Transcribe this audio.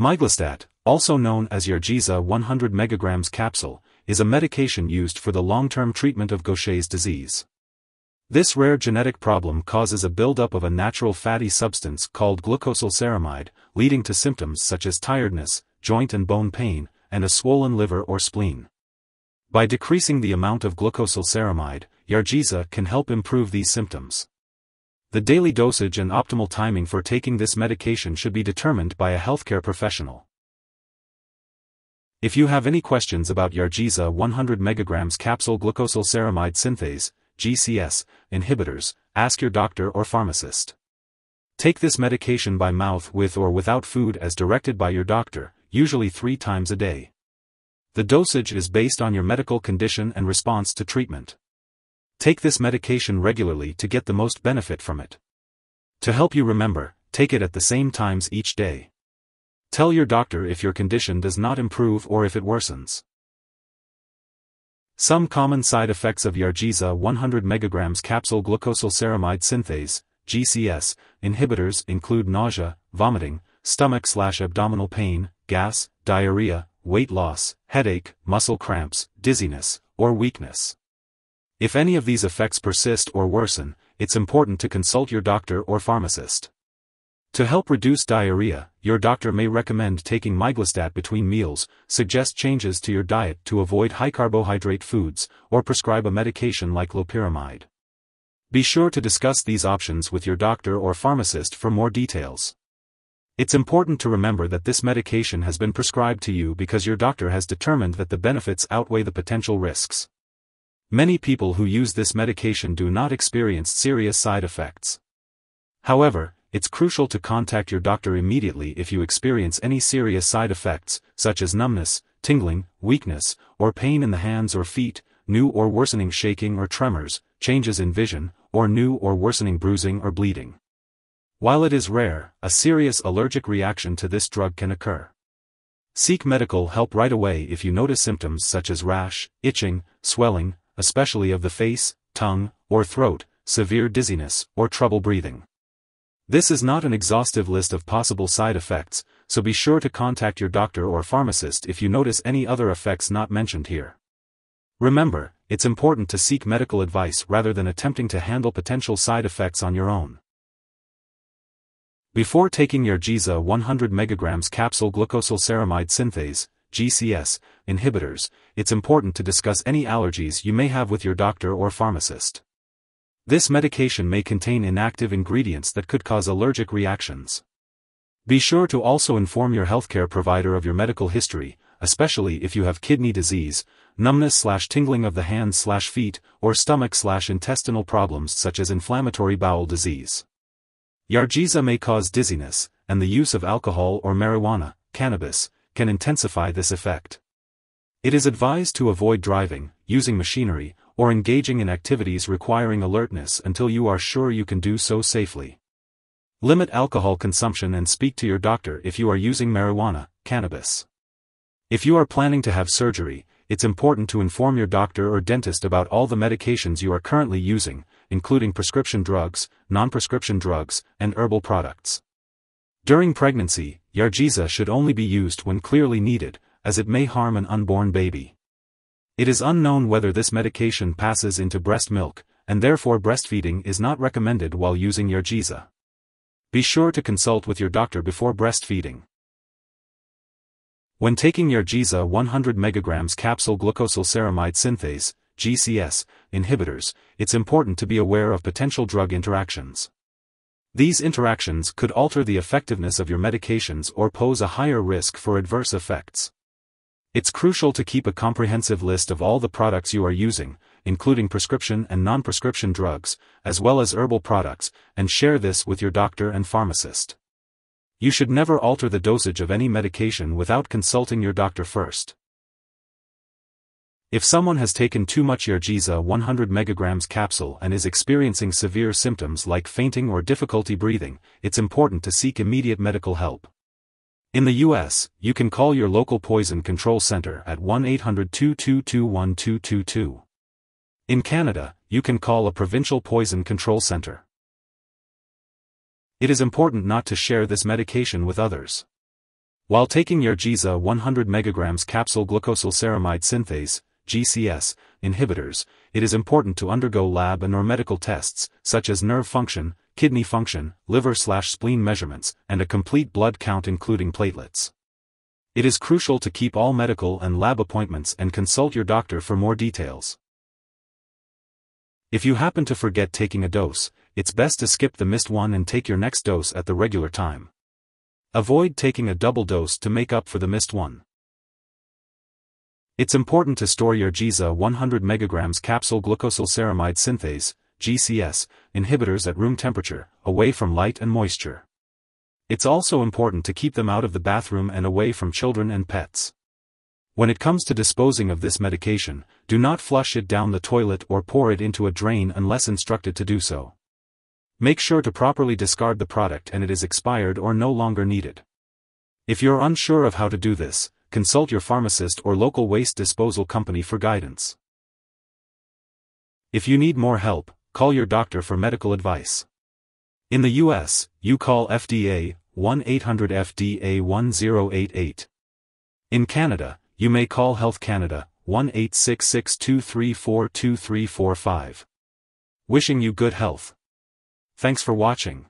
Miglustat, also known as Yargesa 100 mg capsule, is a medication used for the long-term treatment of Gaucher's disease. This rare genetic problem causes a buildup of a natural fatty substance called glucosylceramide, leading to symptoms such as tiredness, joint and bone pain, and a swollen liver or spleen. By decreasing the amount of glucosylceramide, Yargesa can help improve these symptoms. The daily dosage and optimal timing for taking this medication should be determined by a healthcare professional. If you have any questions about Yargesa 100 mg Capsule Glucosylceramide Synthase, GCS, inhibitors, ask your doctor or pharmacist. Take this medication by mouth with or without food as directed by your doctor, usually 3 times a day. The dosage is based on your medical condition and response to treatment. Take this medication regularly to get the most benefit from it. To help you remember, take it at the same times each day. Tell your doctor if your condition does not improve or if it worsens. Some common side effects of Yargesa 100 mg Capsule Glucosylceramide Synthase, GCS, inhibitors include nausea, vomiting, stomach/abdominal pain, gas, diarrhea, weight loss, headache, muscle cramps, dizziness, or weakness. If any of these effects persist or worsen, it's important to consult your doctor or pharmacist. To help reduce diarrhea, your doctor may recommend taking Miglustat between meals, suggest changes to your diet to avoid high-carbohydrate foods, or prescribe a medication like loperamide. Be sure to discuss these options with your doctor or pharmacist for more details. It's important to remember that this medication has been prescribed to you because your doctor has determined that the benefits outweigh the potential risks. Many people who use this medication do not experience serious side effects. However, it's crucial to contact your doctor immediately if you experience any serious side effects, such as numbness, tingling, weakness, or pain in the hands or feet, new or worsening shaking or tremors, changes in vision, or new or worsening bruising or bleeding. While it is rare, a serious allergic reaction to this drug can occur. Seek medical help right away if you notice symptoms such as rash, itching, swelling, especially of the face, tongue, or throat, severe dizziness, or trouble breathing. This is not an exhaustive list of possible side effects, so be sure to contact your doctor or pharmacist if you notice any other effects not mentioned here. Remember, it's important to seek medical advice rather than attempting to handle potential side effects on your own. Before taking Yargesa 100 mg Capsule Glucosylceramide Synthase, GCS, inhibitors, it's important to discuss any allergies you may have with your doctor or pharmacist. This medication may contain inactive ingredients that could cause allergic reactions. Be sure to also inform your healthcare provider of your medical history, especially if you have kidney disease, numbness/tingling of the hands/feet, or stomach/intestinal problems such as inflammatory bowel disease. Yargesa may cause dizziness, and the use of alcohol or marijuana, cannabis, can intensify this effect. It is advised to avoid driving, using machinery, or engaging in activities requiring alertness until you are sure you can do so safely. Limit alcohol consumption and speak to your doctor if you are using marijuana, cannabis. If you are planning to have surgery, it's important to inform your doctor or dentist about all the medications you are currently using, including prescription drugs, non-prescription drugs, and herbal products. During pregnancy, Yargesa should only be used when clearly needed, as it may harm an unborn baby. It is unknown whether this medication passes into breast milk, and therefore breastfeeding is not recommended while using Yargesa. Be sure to consult with your doctor before breastfeeding. When taking Yargesa 100 mg Capsule Glucosylceramide Synthase, GCS, inhibitors, it's important to be aware of potential drug interactions. These interactions could alter the effectiveness of your medications or pose a higher risk for adverse effects. It's crucial to keep a comprehensive list of all the products you are using, including prescription and non-prescription drugs, as well as herbal products, and share this with your doctor and pharmacist. You should never alter the dosage of any medication without consulting your doctor first. If someone has taken too much Yargesa 100 mg capsule and is experiencing severe symptoms like fainting or difficulty breathing, it's important to seek immediate medical help. In the U.S., you can call your local poison control center at 1-800-222-1222. In Canada, you can call a provincial poison control center. It is important not to share this medication with others. While taking Yargesa 100 mg Capsule Glucosylceramide Synthase, GCS, inhibitors, it is important to undergo lab and/or medical tests, such as nerve function, kidney function, liver/spleen measurements, and a complete blood count including platelets. It is crucial to keep all medical and lab appointments and consult your doctor for more details. If you happen to forget taking a dose, it's best to skip the missed one and take your next dose at the regular time. Avoid taking a double dose to make up for the missed one. It's important to store Yargesa 100 mg Capsule Glucosylceramide Synthase, GCS, inhibitors at room temperature, away from light and moisture. It's also important to keep them out of the bathroom and away from children and pets. When it comes to disposing of this medication, do not flush it down the toilet or pour it into a drain unless instructed to do so. Make sure to properly discard the product and it is expired or no longer needed. If you're unsure of how to do this, consult your pharmacist or local waste disposal company for guidance. If you need more help, call your doctor for medical advice. In the US, you call FDA 1-800-FDA-1088. In Canada, you may call Health Canada 1-866-234-2345. Wishing you good health. Thanks for watching.